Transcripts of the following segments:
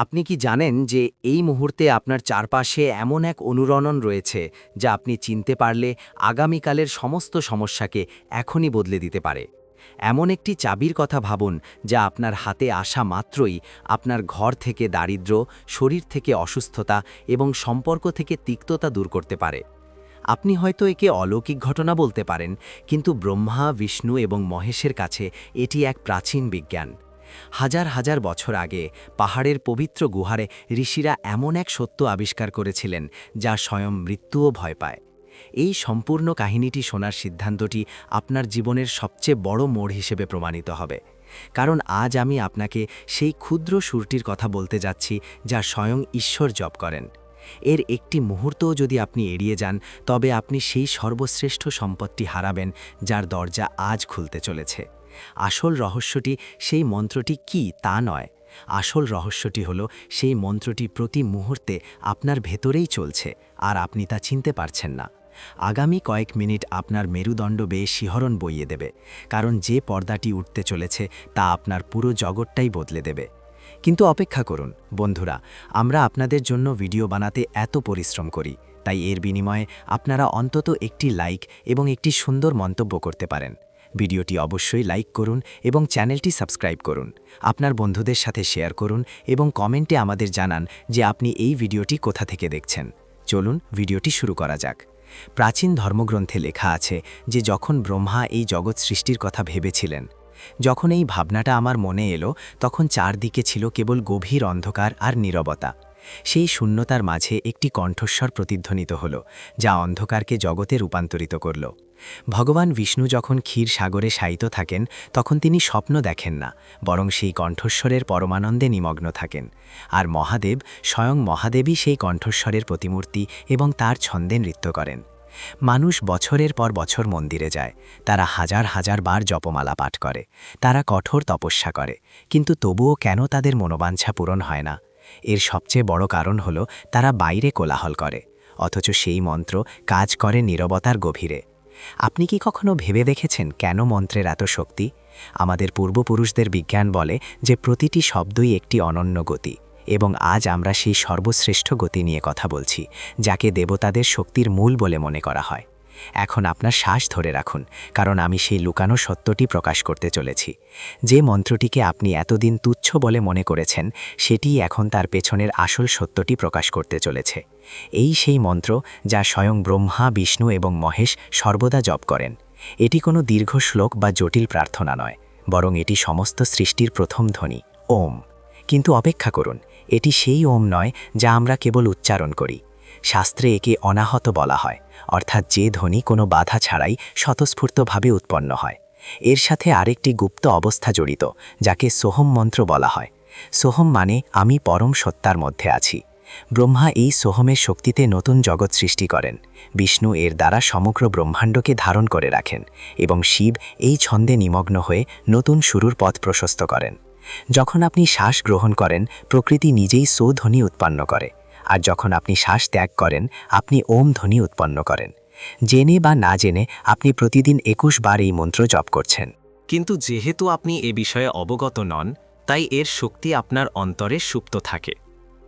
আপনি কি জানেন যে এই মুহূর্তে আপনার চারপাশে এমন এক অনুরণন রয়েছে যা আপনি চিনতে পারলে আগামীকালের সমস্ত সমস্যাকে এখনই বদলে দিতে পারে। এমন একটি চাবির কথা ভাবুন যা আপনার হাতে আসা মাত্রই আপনার ঘর থেকে দারিদ্র্য, শরীর থেকে অসুস্থতা এবং সম্পর্ক থেকে তিক্ততা দূর করতে পারে। আপনি হয়তো একে অলৌকিক ঘটনা বলতে পারেন, কিন্তু ব্রহ্মা, বিষ্ণু এবং মহেশের কাছে এটি এক প্রাচীন বিজ্ঞান। হাজার হাজার বছর আগে পাহাড়ের পবিত্র গুহারে ঋষিরা এমন এক সত্য আবিষ্কার করেছিলেন যা স্বয়ং মৃত্যুও ভয় পায়। এই সম্পূর্ণ কাহিনীটি শোনার সিদ্ধান্তটি আপনার জীবনের সবচেয়ে বড় মোড় হিসেবে প্রমাণিত হবে, কারণ আজ আমি আপনাকে সেই ক্ষুদ্র সুরটির কথা বলতে যাচ্ছি যা স্বয়ং ঈশ্বর জপ করেন। এর একটি মুহূর্তও যদি আপনি এড়িয়ে যান, তবে আপনি সেই সর্বশ্রেষ্ঠ সম্পত্তি হারাবেন যার দরজা আজ খুলতে চলেছে। আসল রহস্যটি সেই মন্ত্রটি কি তা নয়, আসল রহস্যটি হলো সেই মন্ত্রটি প্রতি মুহূর্তে আপনার ভেতরেই চলছে আর আপনি তা চিনতে পারছেন না। আগামী কয়েক মিনিট আপনার মেরুদণ্ড বেয়ে শিহরণ বইয়ে দেবে, কারণ যে পর্দাটি উঠতে চলেছে তা আপনার পুরো জগৎটাই বদলে দেবে। কিন্তু অপেক্ষা করুন বন্ধুরা, আমরা আপনাদের জন্য ভিডিও বানাতে এত পরিশ্রম করি, তাই এর বিনিময়ে আপনারা অন্তত একটি লাইক এবং একটি সুন্দর মন্তব্য করতে পারেন। ভিডিওটি অবশ্যই লাইক করুন এবং চ্যানেলটি সাবস্ক্রাইব করুন। আপনার বন্ধুদের সাথে শেয়ার করুন এবং কমেন্টে আমাদের জানান যে আপনি এই ভিডিওটি কোথা থেকে দেখছেন। চলুন ভিডিওটি শুরু করা যাক। প্রাচীন ধর্মগ্রন্থে লেখা আছে যে যখন ব্রহ্মা এই জগৎ সৃষ্টির কথা ভেবেছিলেন, যখন এই ভাবনাটা আমার মনে এলো, তখন চারদিকে ছিল কেবল গভীর অন্ধকার আর নীরবতা। সেই শূন্যতার মাঝে একটি কণ্ঠস্বর প্রতিধ্বনিত হল, যা অন্ধকারকে জগতে রূপান্তরিত করল। ভগবান বিষ্ণু যখন ক্ষীর সাগরে শায়িত থাকেন, তখন তিনি স্বপ্ন দেখেন না, বরং সেই কণ্ঠস্বরের পরমানন্দে নিমগ্ন থাকেন। আর মহাদেব, স্বয়ং মহাদেবই সেই কণ্ঠস্বরের প্রতিমূর্তি এবং তার ছন্দে নৃত্য করেন। মানুষ বছরের পর বছর মন্দিরে যায়, তারা হাজার হাজার বার জপমালা পাঠ করে, তারা কঠোর তপস্যা করে, কিন্তু তবুও কেন তাদের মনোবাঞ্ছা পূরণ হয় না? এর সবচেয়ে বড় কারণ হলো তারা বাইরে কোলাহল করে, অথচ সেই মন্ত্র কাজ করে নীরবতার গভীরে। আপনি কি কখনো ভেবে দেখেছেন কেন মন্ত্রের এত শক্তি? আমাদের পূর্বপুরুষদের বিজ্ঞান বলে যে প্রতিটি শব্দই একটি অনন্য গতি, এবং আজ আমরা সেই সর্বশ্রেষ্ঠ গতি নিয়ে কথা বলছি, যাকে দেবতাদের শক্তির মূল বলে মনে করা হয়। এখন আপনার শ্বাস ধরে রাখুন, কারণ আমি সেই লুকানো সত্যটি প্রকাশ করতে চলেছি। যে মন্ত্রটিকে আপনি এতদিন তুচ্ছ বলে মনে করেছেন, সেটিই এখন তার পেছনের আসল সত্যটি প্রকাশ করতে চলেছে। এই সেই মন্ত্র যা স্বয়ং ব্রহ্মা, বিষ্ণু এবং মহেশ সর্বদা জপ করেন। এটি কোনো দীর্ঘ শ্লোক বা জটিল প্রার্থনা নয়, বরং এটি সমস্ত সৃষ্টির প্রথম ধ্বনি, ওম। কিন্তু অপেক্ষা করুন, এটি সেই ওম নয় যা আমরা কেবল উচ্চারণ করি। শাস্ত্রে একে অনাহত বলা হয়, অর্থাৎ যে ধ্বনি কোনো বাধা ছাড়াই স্বতঃস্ফূর্তভাবে উৎপন্ন হয়। এর সাথে আরেকটি গুপ্ত অবস্থা জড়িত, যাকে সোহম মন্ত্র বলা হয়। সোহম মানে আমি পরম সত্তার মধ্যে আছি। ব্রহ্মা এই সোহমের শক্তিতে নতুন জগৎ সৃষ্টি করেন, বিষ্ণু এর দ্বারা সমগ্র ব্রহ্মাণ্ডকে ধারণ করে রাখেন, এবং শিব এই ছন্দে নিমগ্ন হয়ে নতুন শুরুর পথ প্রশস্ত করেন। যখন আপনি শ্বাস গ্রহণ করেন, প্রকৃতি নিজেই সো ধ্বনি উৎপন্ন করে, আর যখন আপনি শ্বাস ত্যাগ করেন, আপনি ওম ধ্বনি উৎপন্ন করেন। জেনে বা না জেনে আপনি প্রতিদিন ২১ বার এই মন্ত্র জপ করছেন। কিন্তু যেহেতু আপনি এ বিষয়ে অবগত নন, তাই এর শক্তি আপনার অন্তরে সুপ্ত থাকে।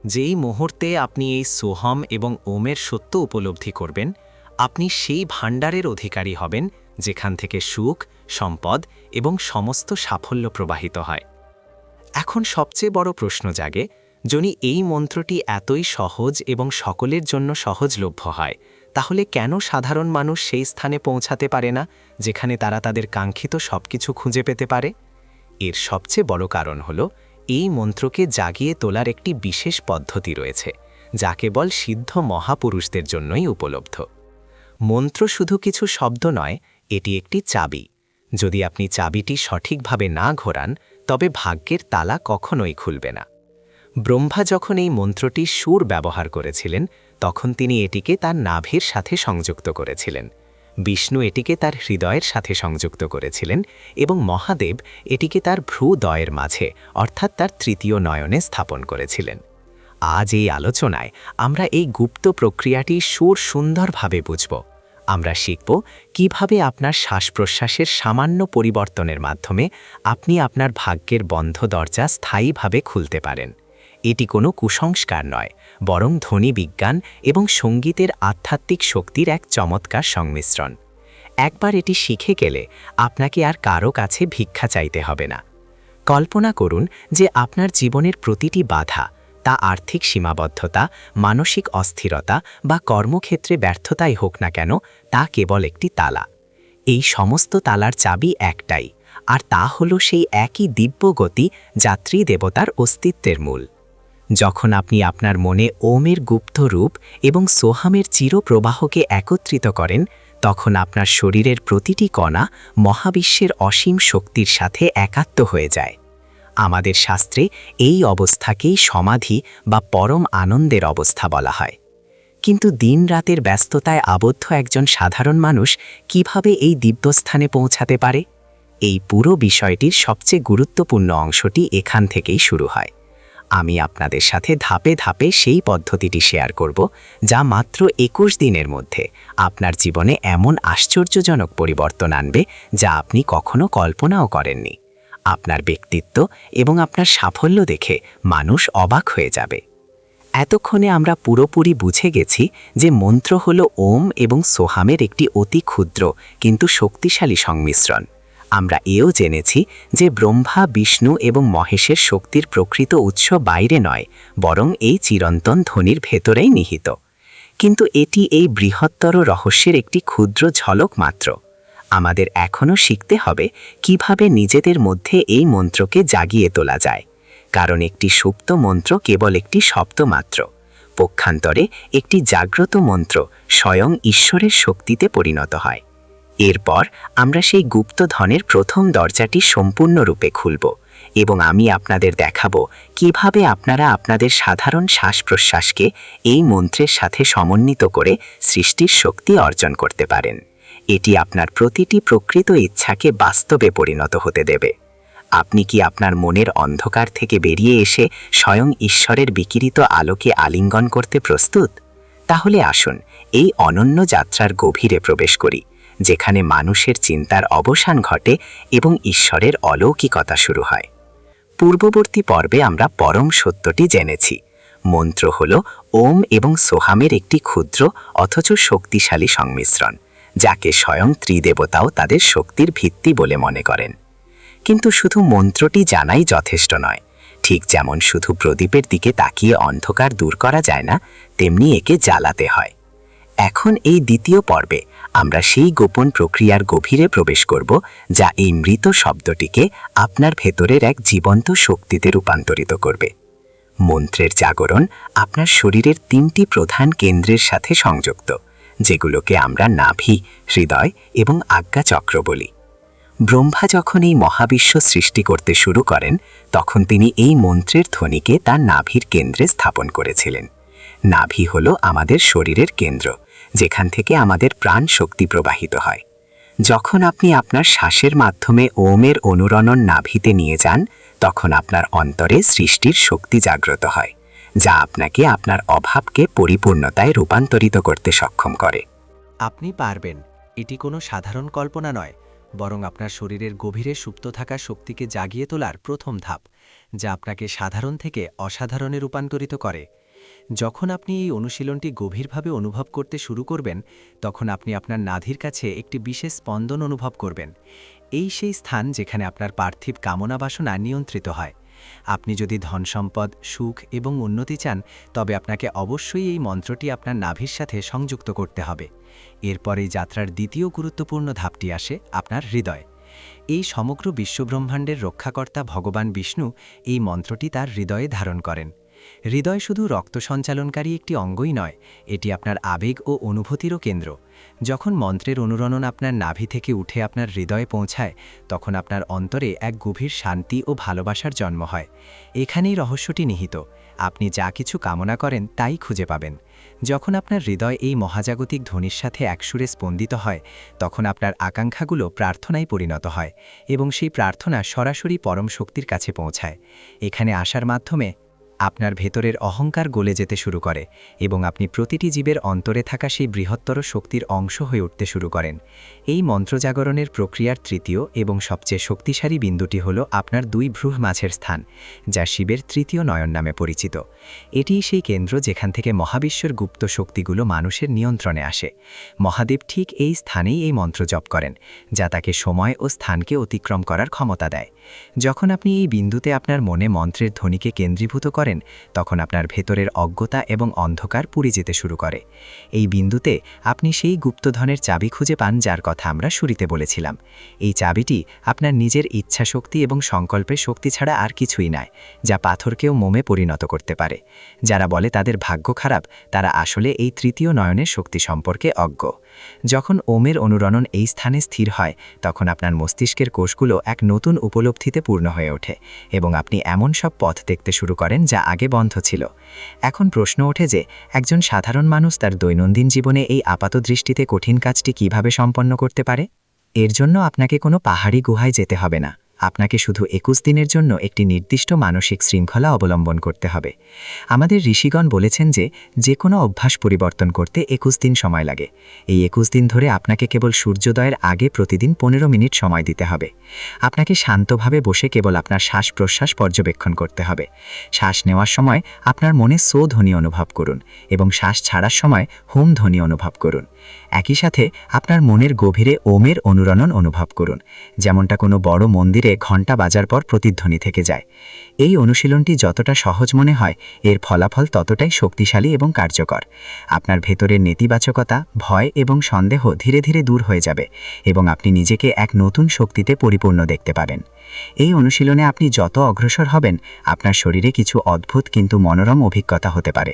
যেই মুহূর্তে আপনি এই সোহম এবং ওমের সত্য উপলব্ধি করবেন, আপনি সেই ভাণ্ডারের অধিকারী হবেন যেখান থেকে সুখ, সম্পদ এবং সমস্ত সাফল্য প্রবাহিত হয়। এখন সবচেয়ে বড় প্রশ্ন জাগে, যদি এই মন্ত্রটি এতই সহজ এবং সকলের জন্য সহজলভ্য হয়, তাহলে কেন সাধারণ মানুষ সেই স্থানে পৌঁছাতে পারে না যেখানে তারা তাদের কাঙ্ক্ষিত সবকিছু খুঁজে পেতে পারে? এর সবচেয়ে বড় কারণ হলো এই মন্ত্রকে জাগিয়ে তোলার একটি বিশেষ পদ্ধতি রয়েছে, যা কেবল সিদ্ধ মহাপুরুষদের জন্যই উপলব্ধ। মন্ত্র শুধু কিছু শব্দ নয়, এটি একটি চাবি। যদি আপনি চাবিটি সঠিকভাবে না ঘোরান, তবে ভাগ্যের তালা কখনোই খুলবে না। ব্রহ্মা যখন এই মন্ত্রটি সুর ব্যবহার করেছিলেন, তখন তিনি এটিকে তার নাভির সাথে সংযুক্ত করেছিলেন। বিষ্ণু এটিকে তার হৃদয়ের সাথে সংযুক্ত করেছিলেন, এবং মহাদেব এটিকে তার ভ্রুদয়ের মাঝে, অর্থাৎ তার তৃতীয় নয়নে স্থাপন করেছিলেন। আজ এই আলোচনায় আমরা এই গুপ্ত প্রক্রিয়াটি সুন্দরভাবে বুঝব। আমরা শিখব কিভাবে আপনার শ্বাস-প্রশ্বাসের সামান্য পরিবর্তনের মাধ্যমে আপনি আপনার ভাগ্যের বন্ধ দরজা স্থায়ীভাবে খুলতে পারেন। এটি কোনো কুসংস্কার নয়, বরং ধ্বনি বিজ্ঞান এবং সঙ্গীতের আধ্যাত্মিক শক্তির এক চমৎকার সংমিশ্রণ। একবার এটি শিখে গেলে আপনাকে আর কারো কাছে ভিক্ষা চাইতে হবে না। কল্পনা করুন যে আপনার জীবনের প্রতিটি বাধা, তা আর্থিক সীমাবদ্ধতা, মানসিক অস্থিরতা বা কর্মক্ষেত্রে ব্যর্থতাই হোক না কেন, তা কেবল একটি তালা। এই সমস্ত তালার চাবি একটাই, আর তা হলো সেই একই দিব্যগতি যা ত্রিদেবতার অস্তিত্বের মূল। যখন আপনি আপনার মনে ওমের গুপ্ত রূপ এবং সোহামের চিরপ্রবাহকে একত্রিত করেন, তখন আপনার শরীরের প্রতিটি কণা মহাবিশ্বের অসীম শক্তির সাথে একাত্ম হয়ে যায়। আমাদের শাস্ত্রে এই অবস্থাকেই সমাধি বা পরম আনন্দের অবস্থা বলা হয়। কিন্তু দিন-রাতের ব্যস্ততায় আবদ্ধ একজন সাধারণ মানুষ কিভাবে এই দিব্যস্থানে পৌঁছাতে পারে? এই পুরো বিষয়টির সবচেয়ে গুরুত্বপূর্ণ অংশটি এখান থেকেই শুরু হয়। আমি আপনাদের সাথে ধাপে ধাপে সেই পদ্ধতিটি শেয়ার করব, যা মাত্র 21 দিনের মধ্যে আপনার জীবনে এমন আশ্চর্যজনক পরিবর্তন আনবে যা আপনি কখনো কল্পনাও করেননি। আপনার ব্যক্তিত্ব এবং আপনার সাফল্য দেখে মানুষ অবাক হয়ে যাবে। এতক্ষণে আমরা পুরোপুরি বুঝে গেছি যে মন্ত্র হল ওম এবং সোহামের একটি অতি ক্ষুদ্র কিন্তু শক্তিশালী সংমিশ্রণ। আমরা এও জেনেছি যে ব্রহ্মা, বিষ্ণু এবং মহেশের শক্তির প্রকৃত উৎস বাইরে নয়, বরং এই চিরন্তন ধ্বনির ভেতরেই নিহিত। কিন্তু এটি এই বৃহত্তর রহস্যের একটি ক্ষুদ্র ঝলক মাত্র। আমাদের এখনও শিখতে হবে কিভাবে নিজেদের মধ্যে এই মন্ত্রকে জাগিয়ে তোলা যায়, কারণ একটি সুপ্ত মন্ত্র কেবল একটি শব্দ মাত্র। পক্ষান্তরে একটি জাগ্রত মন্ত্র স্বয়ং ঈশ্বরের শক্তিতে পরিণত হয়। এরপর আমরা সেই গুপ্তধনের প্রথম দরজাটি সম্পূর্ণরূপে খুলব এবং আমি আপনাদের দেখাবো কিভাবে আপনারা আপনাদের সাধারণ শ্বাস-প্রশ্বাসকে এই মন্ত্রের সাথে সমন্বিত করে সৃষ্টির শক্তি অর্জন করতে পারেন। এটি আপনার প্রতিটি প্রকৃত ইচ্ছাকে বাস্তবে পরিণত হতে দেবে। আপনি কি আপনার মনের অন্ধকার থেকে বেরিয়ে এসে স্বয়ং ঈশ্বরের বিকিরিত আলোকে আলিঙ্গন করতে প্রস্তুত? তাহলে আসুন এই অনন্য যাত্রার গভীরে প্রবেশ করি, যেখানে মানুষের চিন্তার অবসান ঘটে এবং ঈশ্বরের অলৌকিকতা শুরু হয়। পূর্ববর্তী পর্বে আমরা পরম সত্যটি জেনেছি। মন্ত্র হল ওম এবং সোহামের একটি ক্ষুদ্র অথচ শক্তিশালী সংমিশ্রণ, যাকে স্বয়ং ত্রিদেবতাও তাদের শক্তির ভিত্তি বলে মনে করেন। কিন্তু শুধু মন্ত্রটি জানাই যথেষ্ট নয়। ঠিক যেমন শুধু প্রদীপের দিকে তাকিয়ে অন্ধকার দূর করা যায় না, তেমনি একে জ্বালাতে হয়। এখন এই দ্বিতীয় পর্বে আমরা সেই গোপন প্রক্রিয়ার গভীরে প্রবেশ করব, যা এই মৃত শব্দটিকে আপনার ভেতরের এক জীবন্ত শক্তিতে রূপান্তরিত করবে। মন্ত্রের জাগরণ আপনার শরীরের 3টি প্রধান কেন্দ্রের সাথে সংযুক্ত, যেগুলোকে আমরা নাভি, হৃদয় এবং আজ্ঞাচক্র বলি। ব্রহ্মা যখন এই মহাবিশ্ব সৃষ্টি করতে শুরু করেন, তখন তিনি এই মন্ত্রের ধ্বনিকে তার নাভির কেন্দ্রে স্থাপন করেছিলেন। নাভি হল আমাদের শরীরের কেন্দ্র, যেখান থেকে আমাদের প্রাণ শক্তি প্রবাহিত হয়। যখন আপনি আপনার শ্বাসের মাধ্যমে ওমের অনুরণন নাভিতে নিয়ে যান, তখন আপনার অন্তরে সৃষ্টির শক্তি জাগ্রত হয়, যা আপনাকে আপনার অভাবকে পরিপূর্ণতায় রূপান্তরিত করতে সক্ষম করে। আপনি পারবেন, এটি কোনো সাধারণ কল্পনা নয়, বরং আপনার শরীরের গভীরে সুপ্ত থাকা শক্তিকে জাগিয়ে তোলার প্রথম ধাপ, যা আপনাকে সাধারণ থেকে অসাধারণে রূপান্তরিত করে। যখন আপনি এই অনুশীলনটি গভীরভাবে অনুভব করতে শুরু করবেন, তখন আপনি আপনার নাভির কাছে একটি বিশেষ স্পন্দন অনুভব করবেন। এই সেই স্থান যেখানে আপনার পার্থিব কামনা বাসনা নিয়ন্ত্রিত হয়। আপনি যদি ধনসম্পদ, সুখ এবং উন্নতি চান, তবে আপনাকে অবশ্যই এই মন্ত্রটি আপনার নাভির সাথে সংযুক্ত করতে হবে। এরপর এই যাত্রার দ্বিতীয় গুরুত্বপূর্ণ ধাপটি আসে আপনার হৃদয়। এই সমগ্র বিশ্বব্রহ্মাণ্ডের রক্ষাকর্তা ভগবান বিষ্ণু এই মন্ত্রটি তার হৃদয়ে ধারণ করেন। হৃদয় শুধু রক্ত সঞ্চালনকারী একটি অঙ্গই নয়, এটি আপনার আবেগ ও অনুভূতিরও কেন্দ্র। যখন মন্ত্রের অনুরণন আপনার নাভি থেকে উঠে আপনার হৃদয়ে পৌঁছায়, তখন আপনার অন্তরে এক গভীর শান্তি ও ভালোবাসার জন্ম হয়। এখানেই রহস্যটি নিহিত। আপনি যা কিছু কামনা করেন তাই খুঁজে পাবেন। যখন আপনার হৃদয় এই মহাজাগতিক ধ্বনির সাথে একসুরে স্পন্দিত হয়, তখন আপনার আকাঙ্ক্ষাগুলো প্রার্থনায় পরিণত হয় এবং সেই প্রার্থনা সরাসরি পরম শক্তির কাছে পৌঁছায়। এখানে আসার মাধ্যমে আপনার ভেতরের অহংকার গলে যেতে শুরু করে এবং আপনি প্রতিটি জীবের অন্তরে থাকা সেই বৃহত্তর শক্তির অংশ হয়ে উঠতে শুরু করেন। এই মন্ত্রজাগরণের প্রক্রিয়ার তৃতীয় এবং সবচেয়ে শক্তিশালী বিন্দুটি হল আপনার দুই ভ্রূর মাঝের স্থান, যা শিবের তৃতীয় নয়ন নামে পরিচিত। এটিই সেই কেন্দ্র যেখান থেকে মহাবিশ্বের গুপ্ত শক্তিগুলো মানুষের নিয়ন্ত্রণে আসে। মহাদেব ঠিক এই স্থানেই এই মন্ত্র জপ করেন, যা তাকে সময় ও স্থানকে অতিক্রম করার ক্ষমতা দেয়। যখন আপনি এই বিন্দুতে আপনার মনে মন্ত্রের ধ্বনিকে কেন্দ্রীভূত করেন, তখন আপনার ভেতরের অজ্ঞতা এবং অন্ধকার পুড়ে যেতে শুরু করে। এই বিন্দুতে আপনি সেই গুপ্তধনের চাবি খুঁজে পান যার কথা আমরা শুরুতে বলেছিলাম। এই চাবিটি আপনার নিজের ইচ্ছাশক্তি এবং সংকল্পের শক্তি ছাড়া আর কিছুই নয়, যা পাথরকেও মোমে পরিণত করতে পারে। যারা বলে তাদের ভাগ্য খারাপ, তারা আসলে এই তৃতীয় নয়নের শক্তি সম্পর্কে অজ্ঞ। যখন ওমের অনুরণন এই স্থানে স্থির হয়, তখন আপনার মস্তিষ্কের কোষগুলো এক নতুন উপলব্ধিতে পূর্ণ হয়ে ওঠে এবং আপনি এমন সব পথ দেখতে শুরু করেন যা আগে বন্ধ ছিল। এখন প্রশ্ন ওঠে যে একজন সাধারণ মানুষ তার দৈনন্দিন জীবনে এই আপাতদৃষ্টিতে কঠিন কাজটি কিভাবে সম্পন্ন করতে পারে? এর জন্য আপনাকে কোনো পাহাড়ি গুহায় যেতে হবে না। আপনাকে শুধু 21 দিনের জন্য একটি নির্দিষ্ট মানসিক শৃঙ্খলা অবলম্বন করতে হবে। আমাদের ঋষিগণ বলেছেন যে কোনো অভ্যাস পরিবর্তন করতে 21 দিন সময় লাগে। এই 21 দিন ধরে আপনাকে কেবল সূর্যোদয়ের আগে প্রতিদিন 15 মিনিট সময় দিতে হবে। আপনাকে শান্তভাবে বসে কেবল আপনার শ্বাস প্রশ্বাস পর্যবেক্ষণ করতে হবে। শ্বাস নেওয়ার সময় আপনার মনে সো ধ্বনি অনুভব করুন এবং শ্বাস ছাড়ার সময় হুম ধ্বনি অনুভব করুন। একই সাথে আপনার মনের গভীরে ওমের অনুরণন অনুভব করুন, যেমনটা কোনো বড় মন্দিরে ঘণ্টা বাজার পর প্রতিধ্বনি থেকে যায়। এই অনুশীলনটি যতটা সহজ মনে হয়, এর ফলাফল ততটাই শক্তিশালী এবং কার্যকর। আপনার ভেতরের নেতিবাচকতা, ভয় এবং সন্দেহ ধীরে ধীরে দূর হয়ে যাবে এবং আপনি নিজেকে এক নতুন শক্তিতে পরিপূর্ণ দেখতে পাবেন। এই অনুশীলনে আপনি যত অগ্রসর হবেন, আপনার শরীরে কিছু অদ্ভুত কিন্তু মনোরম অভিজ্ঞতা হতে পারে।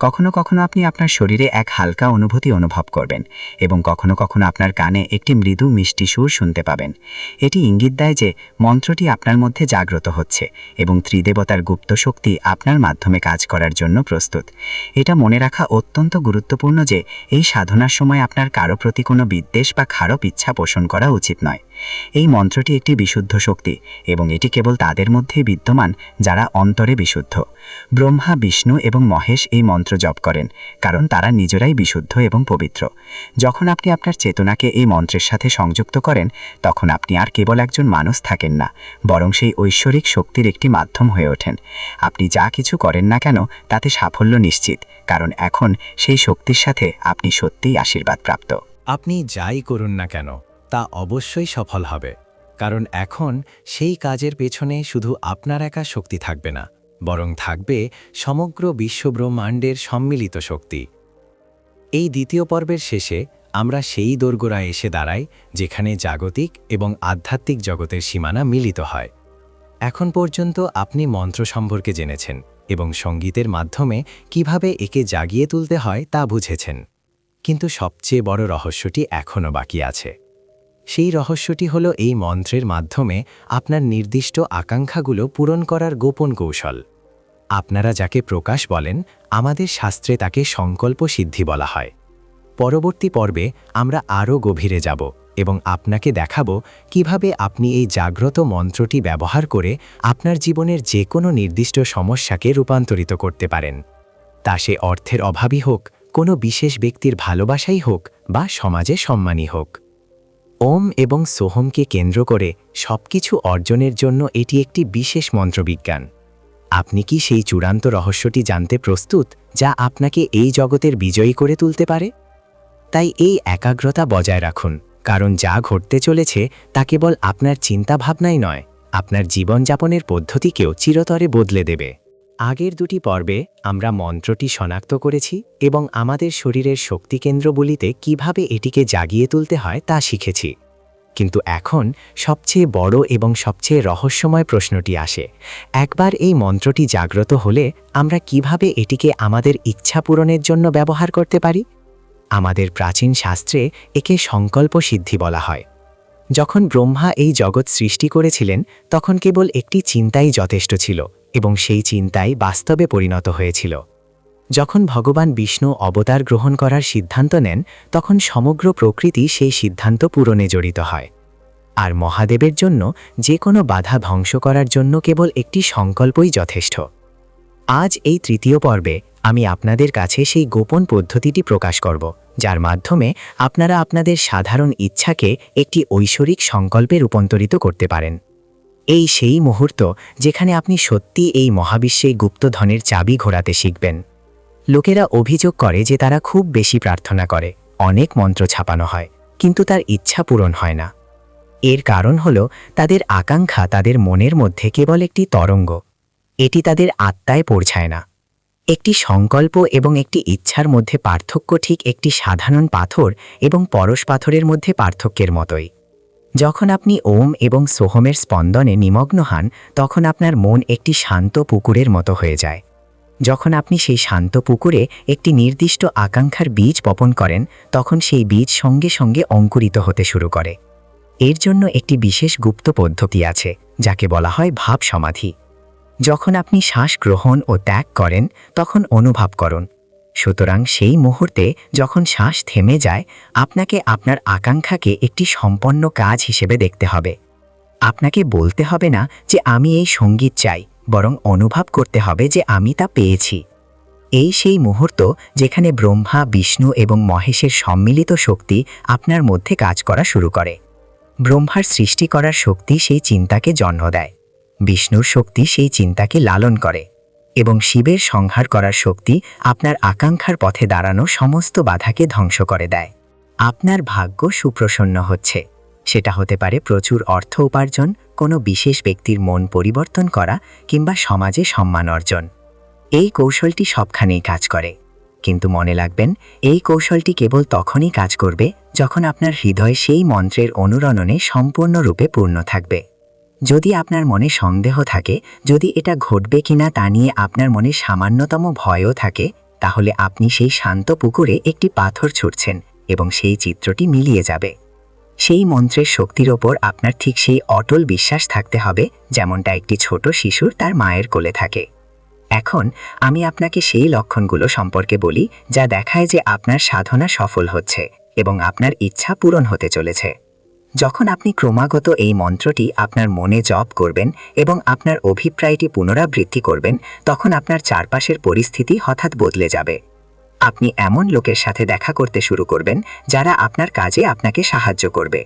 কখনো কখনো আপনি আপনার শরীরে এক হালকা অনুভূতি অনুভব করবেন এবং কখনো কখনো আপনার কানে একটি মৃদু মিষ্টি সুর শুনতে পাবেন। এটি ইঙ্গিত দেয় যে মন্ত্রটি আপনার মধ্যে জাগ্রত হচ্ছে এবং ত্রিদেবতার গুপ্ত শক্তি আপনার মাধ্যমে কাজ করার জন্য প্রস্তুত। এটা মনে রাখা অত্যন্ত গুরুত্বপূর্ণ যে এই সাধনার সময় আপনার কারো প্রতি কোনো বিদ্বেষ বা খারাপ ইচ্ছা পোষণ করা উচিত নয়। এই মন্ত্রটি একটি বিশুদ্ধ শক্তি এবং এটি কেবল তাদের মধ্যেই বিদ্যমান যারা অন্তরে বিশুদ্ধ। ব্রহ্মা, বিষ্ণু এবং মহেশ এই মন্ত্র জপ করেন কারণ তারা নিজেরাই বিশুদ্ধ এবং পবিত্র। যখন আপনি আপনার চেতনাকে এই মন্ত্রের সাথে সংযুক্ত করেন, তখন আপনি আর কেবল একজন মানুষ থাকেন না, বরং সেই ঐশ্বরিক শক্তির একটি মাধ্যম হয়ে ওঠেন। আপনি যা কিছু করেন না কেন তাতে সাফল্য নিশ্চিত, কারণ এখন সেই শক্তির সাথে আপনি সত্যিই আশীর্বাদ প্রাপ্ত। আপনি যাই করুন না কেন তা অবশ্যই সফল হবে, কারণ এখন সেই কাজের পেছনে শুধু আপনার একা শক্তি থাকবে না, বরং থাকবে সমগ্র বিশ্বব্রহ্মাণ্ডের সম্মিলিত শক্তি। এই দ্বিতীয় পর্বের শেষে আমরা সেই দোরগোড়ায় এসে দাঁড়াই যেখানে জাগতিক এবং আধ্যাত্মিক জগতের সীমানা মিলিত হয়। এখন পর্যন্ত আপনি মন্ত্র সম্পর্কে জেনেছেন এবং সঙ্গীতের মাধ্যমে কিভাবে একে জাগিয়ে তুলতে হয় তা বুঝেছেন। কিন্তু সবচেয়ে বড় রহস্যটি এখনও বাকি আছে। সেই রহস্যটি হলো এই মন্ত্রের মাধ্যমে আপনার নির্দিষ্ট আকাঙ্ক্ষাগুলো পূরণ করার গোপন কৌশল। আপনারা যাকে প্রকাশ বলেন, আমাদের শাস্ত্রে তাকে সংকল্প সিদ্ধি বলা হয়। পরবর্তী পর্বে আমরা আরও গভীরে যাব এবং আপনাকে দেখাবো কিভাবে আপনি এই জাগ্রত মন্ত্রটি ব্যবহার করে আপনার জীবনের যে কোনো নির্দিষ্ট সমস্যাকে রূপান্তরিত করতে পারেন। তা সে অর্থের অভাবই হোক, কোনো বিশেষ ব্যক্তির ভালোবাসাই হোক বা সমাজে সম্মানই হোক। ওম এবং সোহমকে কেন্দ্র করে সবকিছু অর্জনের জন্য এটি একটি বিশেষ মন্ত্রবিজ্ঞান। আপনি কি সেই চূড়ান্ত রহস্যটি জানতে প্রস্তুত, যা আপনাকে এই জগতের বিজয়ী করে তুলতে পারে? তাই এই একাগ্রতা বজায় রাখুন, কারণ যা ঘটতে চলেছে তা কেবল আপনার চিন্তাভাবনাই নয়, আপনার জীবনযাপনের পদ্ধতিকেও চিরতরে বদলে দেবে। আগের দুটি পর্বে আমরা মন্ত্রটি শনাক্ত করেছি এবং আমাদের শরীরের শক্তিকেন্দ্রগুলিতে কিভাবে এটিকে জাগিয়ে তুলতে হয় তা শিখেছি। কিন্তু এখন সবচেয়ে বড় এবং সবচেয়ে রহস্যময় প্রশ্নটি আসে, একবার এই মন্ত্রটি জাগ্রত হলে আমরা কিভাবে এটিকে আমাদের ইচ্ছা পূরণের জন্য ব্যবহার করতে পারি? আমাদের প্রাচীন শাস্ত্রে একে সংকল্প সিদ্ধি বলা হয়। যখন ব্রহ্মা এই জগৎ সৃষ্টি করেছিলেন, তখন কেবল একটি চিন্তাই যথেষ্ট ছিল এবং সেই চিন্তাই বাস্তবে পরিণত হয়েছিল। যখন ভগবান বিষ্ণু অবতার গ্রহণ করার সিদ্ধান্ত নেন, তখন সমগ্র প্রকৃতি সেই সিদ্ধান্ত পূরণে জড়িত হয়। আর মহাদেবের জন্য যে কোনো বাধা ধ্বংস করার জন্য কেবল একটি সংকল্পই যথেষ্ট। আজ এই তৃতীয় পর্বে আমি আপনাদের কাছে সেই গোপন পদ্ধতিটি প্রকাশ করব, যার মাধ্যমে আপনারা আপনাদের সাধারণ ইচ্ছাকে একটি ঐশ্বরিক সংকল্পে রূপান্তরিত করতে পারেন। এই সেই মুহূর্ত যেখানে আপনি সত্যি এই মহাবিশ্বে গুপ্তধনের চাবি ঘোরাতে শিখবেন। লোকেরা অভিযোগ করে যে তারা খুব বেশি প্রার্থনা করে, অনেক মন্ত্র ছাপানো হয়, কিন্তু তার ইচ্ছা পূরণ হয় না। এর কারণ হল তাদের আকাঙ্ক্ষা তাদের মনের মধ্যে কেবল একটি তরঙ্গ, এটি তাদের আত্মায় পৌঁছায় না। একটি সংকল্প এবং একটি ইচ্ছার মধ্যে পার্থক্য ঠিক একটি সাধারণ পাথর এবং পরশ পাথরের মধ্যে পার্থক্যের মতোই। যখন আপনি ওম এবং সোহমের স্পন্দনে নিমগ্ন হন, তখন আপনার মন একটি শান্ত পুকুরের মতো হয়ে যায়। যখন আপনি সেই শান্ত পুকুরে একটি নির্দিষ্ট আকাঙ্ক্ষার বীজ বপন করেন, তখন সেই বীজ সঙ্গে সঙ্গে অঙ্কুরিত হতে শুরু করে। এর জন্য একটি বিশেষ গুপ্ত পদ্ধতি আছে, যাকে বলা হয় ভাব সমাধি। যখন আপনি শ্বাস গ্রহণ ও ত্যাগ করেন, তখন অনুভব করুন। সুতরাং সেই মুহূর্তে যখন শ্বাস থেমে যায়, আপনাকে আপনার আকাঙ্ক্ষাকে একটি সম্পন্ন কাজ হিসেবে দেখতে হবে। আপনাকে বলতে হবে না যে আমি এই সঙ্গীত চাই, বরং অনুভব করতে হবে যে আমি তা পেয়েছি। এই সেই মুহূর্ত যেখানে ব্রহ্মা, বিষ্ণু এবং মহেশের সম্মিলিত শক্তি আপনার মধ্যে কাজ করা শুরু করে। ব্রহ্মার সৃষ্টি করার শক্তি সেই চিন্তাকে জন্ম দেয়, বিষ্ণুর শক্তি সেই চিন্তাকে লালন করে, এবং শিবের সংহার করার শক্তি আপনার আকাঙ্ক্ষার পথে দাঁড়ানো সমস্ত বাধাকে ধ্বংস করে দেয়। আপনার ভাগ্য সুপ্রসন্ন হচ্ছে। সেটা হতে পারে প্রচুর অর্থ উপার্জন, কোনো বিশেষ ব্যক্তির মন পরিবর্তন করা, কিংবা সমাজে সম্মান অর্জন। এই কৌশলটি সবখানেই কাজ করে, কিন্তু মনে রাখবেন, এই কৌশলটি কেবল তখনই কাজ করবে যখন আপনার হৃদয় সেই মন্ত্রের অনুরণনে সম্পূর্ণরূপে পূর্ণ থাকবে। যদি আপনার মনে সন্দেহ থাকে, যদি এটা ঘটবে কিনা তা নিয়ে আপনার মনে সামান্যতম ভয়ও থাকে, তাহলে আপনি সেই শান্ত পুকুরে একটি পাথর ছুঁড়ছেন এবং সেই চিত্রটি মিলিয়ে যাবে। সেই মন্ত্রের শক্তির ওপর আপনার ঠিক সেই অটল বিশ্বাস থাকতে হবে, যেমনটা একটি ছোট শিশুর তার মায়ের কোলে থাকে। এখন আমি আপনাকে সেই লক্ষণগুলো সম্পর্কে বলি, যা দেখায় যে আপনার সাধনা সফল হচ্ছে এবং আপনার ইচ্ছা পূরণ হতে চলেছে। যখন আপনি ক্রমাগত এই মন্ত্রটি আপনার মনে জপ করবেন এবং আপনার অভিপ্রায়টি পুনরাবৃত্তি করবেন, তখন আপনার চারপাশের পরিস্থিতি হঠাৎ বদলে যাবে। আপনি এমন লোকের সাথে দেখা করতে শুরু করবেন যারা আপনার কাজে আপনাকে সাহায্য করবে।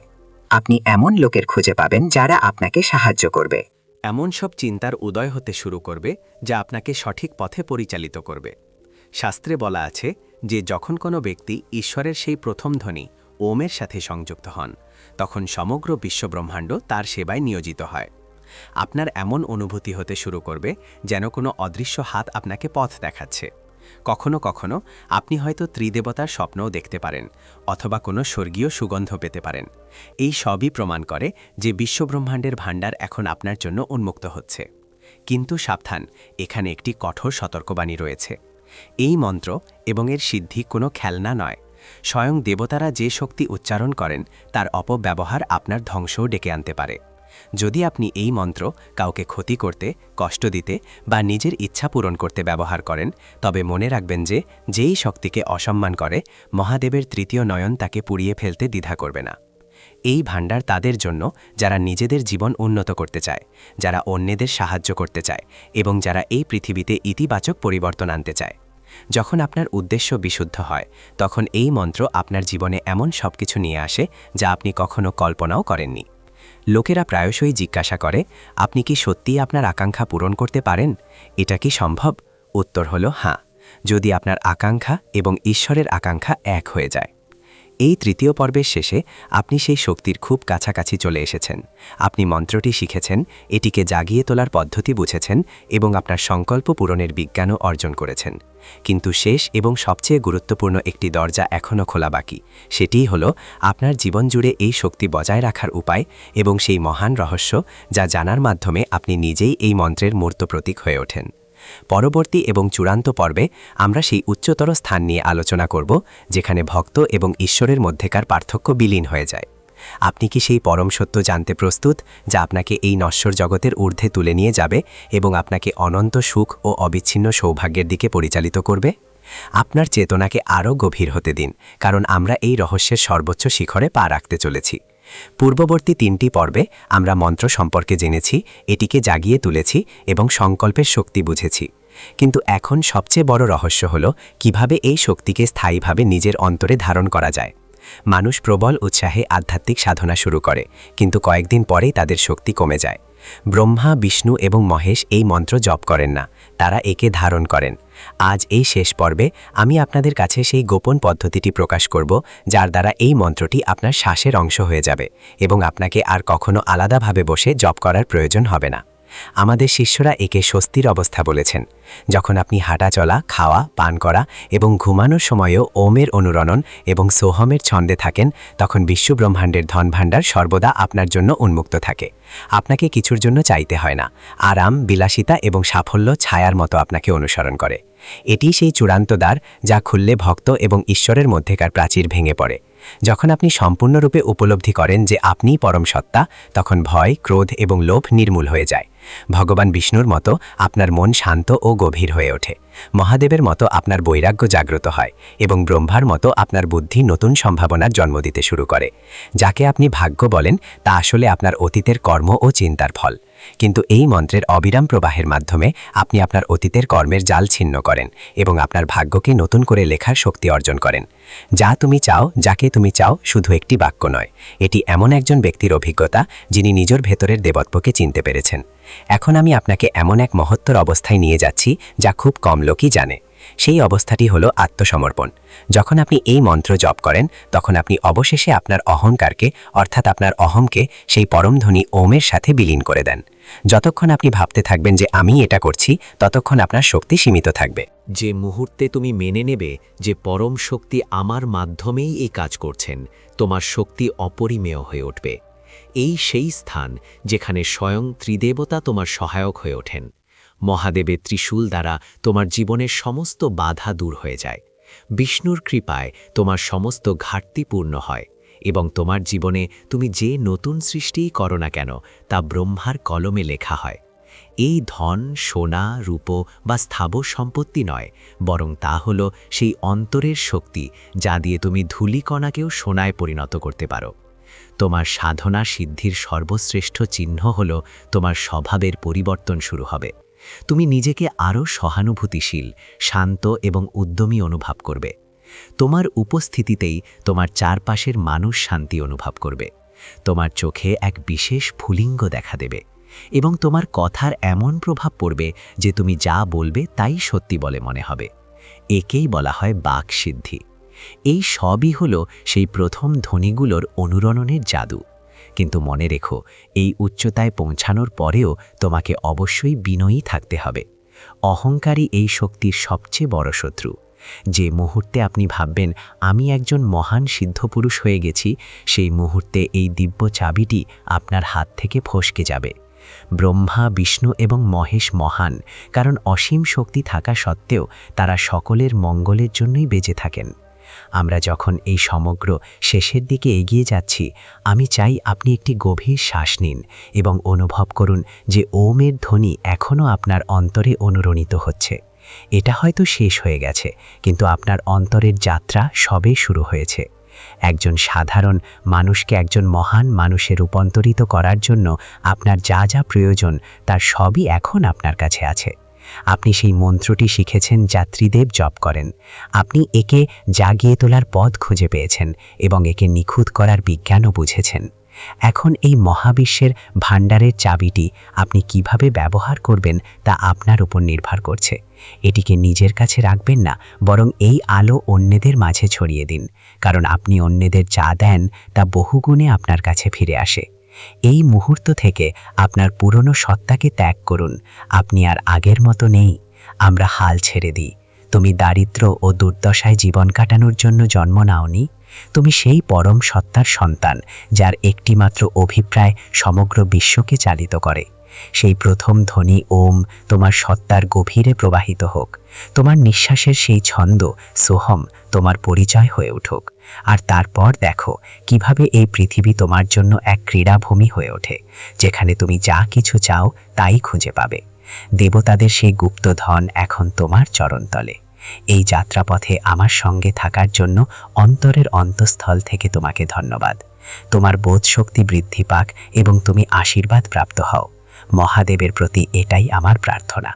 আপনি এমন লোকের খুঁজে পাবেন যারা আপনাকে সাহায্য করবে। এমন সব চিন্তার উদয় হতে শুরু করবে যা আপনাকে সঠিক পথে পরিচালিত করবে। শাস্ত্রে বলা আছে যে যখন কোনো ব্যক্তি ঈশ্বরের সেই প্রথম ধ্বনি ওমের সাথে সংযুক্ত হন, তখন সমগ্র বিশ্বব্রহ্মাণ্ড তার সেবায় নিয়োজিত হয়। আপনার এমন অনুভূতি হতে শুরু করবে যেন কোনো অদৃশ্য হাত আপনাকে পথ দেখাচ্ছে। কখনো কখনো আপনি হয়তো ত্রিদেবতার স্বপ্নও দেখতে পারেন, অথবা কোনো স্বর্গীয় সুগন্ধ পেতে পারেন। এই সবই প্রমাণ করে যে বিশ্বব্রহ্মাণ্ডের ভাণ্ডার এখন আপনার জন্য উন্মুক্ত হচ্ছে। কিন্তু সাবধান, এখানে একটি কঠোর সতর্কবাণী রয়েছে। এই মন্ত্র এবং এর সিদ্ধি কোনো খেলনা নয়। স্বয়ং দেবতারা যে শক্তি উচ্চারণ করেন, তার অপব্যবহার আপনার ধ্বংসও ডেকে আনতে পারে। যদি আপনি এই মন্ত্র কাউকে ক্ষতি করতে, কষ্ট দিতে বা নিজের ইচ্ছা পূরণ করতে ব্যবহার করেন, তবে মনে রাখবেন যে যেই শক্তিকে অসম্মান করে, মহাদেবের তৃতীয় নয়ন তাকে পুড়িয়ে ফেলতে দ্বিধা করবে না। এই ভাণ্ডার তাদের জন্য যারা নিজেদের জীবন উন্নত করতে চায়, যারা অন্যদের সাহায্য করতে চায় এবং যারা এই পৃথিবীতে ইতিবাচক পরিবর্তন আনতে চায়। যখন আপনার উদ্দেশ্য বিশুদ্ধ হয়, তখন এই মন্ত্র আপনার জীবনে এমন সবকিছু নিয়ে আসে যা আপনি কখনো কল্পনাও করেননি। লোকেরা প্রায়শই জিজ্ঞাসা করে, আপনি কি সত্যিই আপনার আকাঙ্ক্ষা পূরণ করতে পারেন? এটা কি সম্ভব? উত্তর হলো হ্যাঁ, যদি আপনার আকাঙ্ক্ষা এবং ঈশ্বরের আকাঙ্ক্ষা এক হয়ে যায়। এই তৃতীয় পর্বের শেষে আপনি সেই শক্তির খুব কাছাকাছি চলে এসেছেন। আপনি মন্ত্রটি শিখেছেন, এটিকে জাগিয়ে তোলার পদ্ধতি বুঝেছেন এবং আপনার সংকল্প পূরণের বিজ্ঞানও অর্জন করেছেন। কিন্তু শেষ এবং সবচেয়ে গুরুত্বপূর্ণ একটি দরজা এখনও খোলা বাকি। সেটিই হলো আপনার জীবন জুড়ে এই শক্তি বজায় রাখার উপায় এবং সেই মহান রহস্য যা জানার মাধ্যমে আপনি নিজেই এই মন্ত্রের মূর্ত প্রতীক হয়ে ওঠেন। পরবর্তী এবং চূড়ান্ত পর্বে আমরা সেই উচ্চতর স্থান নিয়ে আলোচনা করব, যেখানে ভক্ত এবং ঈশ্বরের মধ্যেকার পার্থক্য বিলীন হয়ে যায়। আপনি কি সেই পরম সত্য জানতে প্রস্তুত, যা আপনাকে এই নশ্বর জগতের ঊর্ধ্বে তুলে নিয়ে যাবে এবং আপনাকে অনন্ত সুখ ও অবিচ্ছিন্ন সৌভাগ্যের দিকে পরিচালিত করবে? আপনার চেতনাকে আরও গভীর হতে দিন, কারণ আমরা এই রহস্যের সর্বোচ্চ শিখরে পা রাখতে চলেছি। পূর্ববর্তী 3টি পর্বে আমরা মন্ত্র সম্পর্কে জেনেছি, এটিকে জাগিয়ে তুলেছি এবং সংকল্পের শক্তি বুঝেছি। কিন্তু এখন সবচেয়ে বড় রহস্য হল কিভাবে এই শক্তিকে স্থায়ীভাবে নিজের অন্তরে ধারণ করা যায়। মানুষ প্রবল উৎসাহে আধ্যাত্মিক সাধনা শুরু করে, কিন্তু কয়েকদিন পরেই তাদের শক্তি কমে যায়। ব্রহ্মা, বিষ্ণু এবং মহেশ এই মন্ত্র জপ করেন না, তারা একে ধারণ করেন। আজ এই শেষ পর্বে আমি আপনাদের কাছে সেই গোপন পদ্ধতিটি প্রকাশ করব, যার দ্বারা এই মন্ত্রটি আপনার শ্বাসের অংশ হয়ে যাবে এবং আপনাকে আর কখনো আলাদাভাবে বসে জপ করার প্রয়োজন হবে না। আমাদের শিষ্যরা একে স্বস্তির অবস্থা বলেছেন। যখন আপনি হাঁটা চলা, খাওয়া, পান করা এবং ঘুমানোর সময়ও ওমের অনুরণন এবং সোহমের ছন্দে থাকেন, তখন বিশ্বব্রহ্মাণ্ডের ধনভাণ্ডার সর্বদা আপনার জন্য উন্মুক্ত থাকে। আপনাকে কিছুর জন্য চাইতে হয় না। আরাম, বিলাসিতা এবং সাফল্য ছায়ার মতো আপনাকে অনুসরণ করে। এটি সেই চূড়ান্ত দ্বার যা খুললে ভক্ত এবং ঈশ্বরের মধ্যেকার প্রাচীর ভেঙে পড়ে। যখন আপনি সম্পূর্ণরূপে উপলব্ধি করেন যে আপনিই পরম সত্তা, তখন ভয়, ক্রোধ এবং লোভ নির্মূল হয়ে যায়। ভগবান বিষ্ণুর মতো আপনার মন শান্ত ও গভীর হয়ে ওঠে। মহাদেবের মতো আপনার বৈরাগ্য জাগ্রত হয় এবং ব্রহ্মার মতো আপনার বুদ্ধি নতুন সম্ভাবনার জন্ম দিতে শুরু করে। যাকে আপনি ভাগ্য বলেন, তা আসলে আপনার অতীতের কর্ম ও চিন্তার ফল। কিন্তু এই মন্ত্রের অবিরাম প্রবাহের মাধ্যমে আপনি আপনার অতীতের কর্মের জাল ছিন্ন করেন এবং আপনার ভাগ্যকে নতুন করে লেখার শক্তি অর্জন করেন। যা তুমি চাও, যাকে তুমি চাও, শুধু একটি বাক্য নয়। এটি এমন একজন ব্যক্তির অভিজ্ঞতা যিনি নিজের ভেতরের দেবত্বকে চিনতে পেরেছেন। এখন আমি আপনাকে এমন এক মহত্তর অবস্থায় নিয়ে যাচ্ছি যা খুব কম লোকই জানে। সেই অবস্থাটি হলো আত্মসমর্পণ। যখন আপনি এই মন্ত্র জপ করেন, তখন আপনি অবশেষে আপনার অহংকারকে, অর্থাৎ আপনার অহমকে, সেই পরমধ্বনি ওমের সাথে বিলীন করে দেন। যতক্ষণ আপনি ভাবতে থাকবেন যে আমি এটা করছি, ততক্ষণ আপনার শক্তি সীমিত থাকবে। যে মুহূর্তে তুমি মেনে নেবে যে পরম শক্তি আমার মাধ্যমেই এই কাজ করছেন, তোমার শক্তি অপরিমেয় হয়ে উঠবে। এই সেই স্থান যেখানে স্বয়ং ত্রিদেবতা তোমার সহায়ক হয়ে ওঠেন। মহাদেবের ত্রিশূল দ্বারা তোমার জীবনের সমস্ত বাধা দূর হয়ে যায়। বিষ্ণুর কৃপায় তোমার সমস্ত ঘাটতি পূর্ণ হয় এবং তোমার জীবনে তুমি যে নতুন সৃষ্টিই করো না কেন, তা ব্রহ্মার কলমে লেখা হয়। এই ধন, সোনা, রূপ বা স্থাবর সম্পত্তি নয়, বরং তা হল সেই অন্তরের শক্তি যা দিয়ে তুমি ধূলিকণাকেও সোনায় পরিণত করতে পারো। তোমার সাধনা সিদ্ধির সর্বশ্রেষ্ঠ চিহ্ন হল তোমার স্বভাবের পরিবর্তন শুরু হবে। তুমি নিজেকে আরও সহানুভূতিশীল, শান্ত এবং উদ্যমী অনুভব করবে। তোমার উপস্থিতিতেই তোমার চারপাশের মানুষ শান্তি অনুভব করবে। তোমার চোখে এক বিশেষ স্ফুলিঙ্গ দেখা দেবে এবং তোমার কথার এমন প্রভাব পড়বে যে তুমি যা বলবে তাই সত্যি বলে মনে হবে। একেই বলা হয় বাক সিদ্ধি। এই সবই হলো সেই প্রথম ধ্বনিগুলোর অনুরণনের জাদু। কিন্তু মনে রেখো, এই উচ্চতায় পৌঁছানোর পরেও তোমাকে অবশ্যই বিনয়ী থাকতে হবে। অহংকারী এই শক্তির সবচেয়ে বড় শত্রু। যে মুহূর্তে আপনি ভাববেন আমি একজন মহান সিদ্ধপুরুষ হয়ে গেছি, সেই মুহূর্তে এই দিব্য চাবিটি আপনার হাত থেকে ফসকে যাবে। ব্রহ্মা, বিষ্ণু এবং মহেশ মহান, কারণ অসীম শক্তি থাকা সত্ত্বেও তারা সকলের মঙ্গলের জন্যই বেঁচে থাকেন। আমরা যখন এই সমগ্র শেষের দিকে এগিয়ে যাচ্ছি, আমি চাই আপনি একটি গভীর শ্বাস নিন এবং অনুভব করুন যে ওমের ধ্বনি এখনও আপনার অন্তরে অনুরণিত হচ্ছে। এটা হয়তো শেষ হয়ে গেছে, কিন্তু আপনার অন্তরের যাত্রা সবে শুরু হয়েছে। একজন সাধারণ মানুষকে একজন মহান মানুষে রূপান্তরিত করার জন্য আপনার যা যা প্রয়োজন তার সবই এখন আপনার কাছে আছে। আপনি সেই মন্ত্রটি শিখেছেন যা ত্রিদেব জপ করেন। আপনি একে জাগিয়ে তোলার পথ খুঁজে পেয়েছেন এবং একে নিখুঁত করার বিজ্ঞানও বুঝেছেন। এখন এই মহাবিশ্বের ভাণ্ডারের চাবিটি আপনি কিভাবে ব্যবহার করবেন তা আপনার উপর নির্ভর করছে। এটিকে নিজের কাছে রাখবেন না, বরং এই আলো অন্যদের মাঝে ছড়িয়ে দিন, কারণ আপনি অন্যদের যা দেন তা বহুগুণে আপনার কাছে ফিরে আসে। এই মুহূর্ত থেকে আপনার পুরনো সত্তাকে ত্যাগ করুন। আপনি আর আগের মতো নেই। আমরা হাল ছেড়ে দিই। তুমি দারিদ্র্য ও দুর্দশায় জীবন কাটানোর জন্য জন্ম নাওনি। তুমি সেই পরম সত্তার সন্তান যার একটিমাত্র অভিপ্রায় সমগ্র বিশ্বকে চালিত করে। সেই প্রথম ধ্বনি ওম তোমার সত্তার গভীরে প্রবাহিত হোক। তোমার নিঃশ্বাসের সেই ছন্দ সোহম তোমার পরিচয় হয়ে উঠুক। আর তারপর দেখো কিভাবে এই পৃথিবী তোমার জন্য এক ক্রীড়াভূমি হয়ে ওঠে, যেখানে তুমি যা কিছু চাও তাই খুঁজে পাবে। দেবতাদের সেই গুপ্তধন এখন তোমার চরণতলে। এই যাত্রাপথে আমার সঙ্গে থাকার জন্য অন্তরের অন্তঃস্থল থেকে তোমাকে ধন্যবাদ। তোমার বোধ শক্তি বৃদ্ধি পাক এবং তুমি আশীর্বাদ প্রাপ্ত হও। মহাদেবের প্রতি এটাই আমার প্রার্থনা।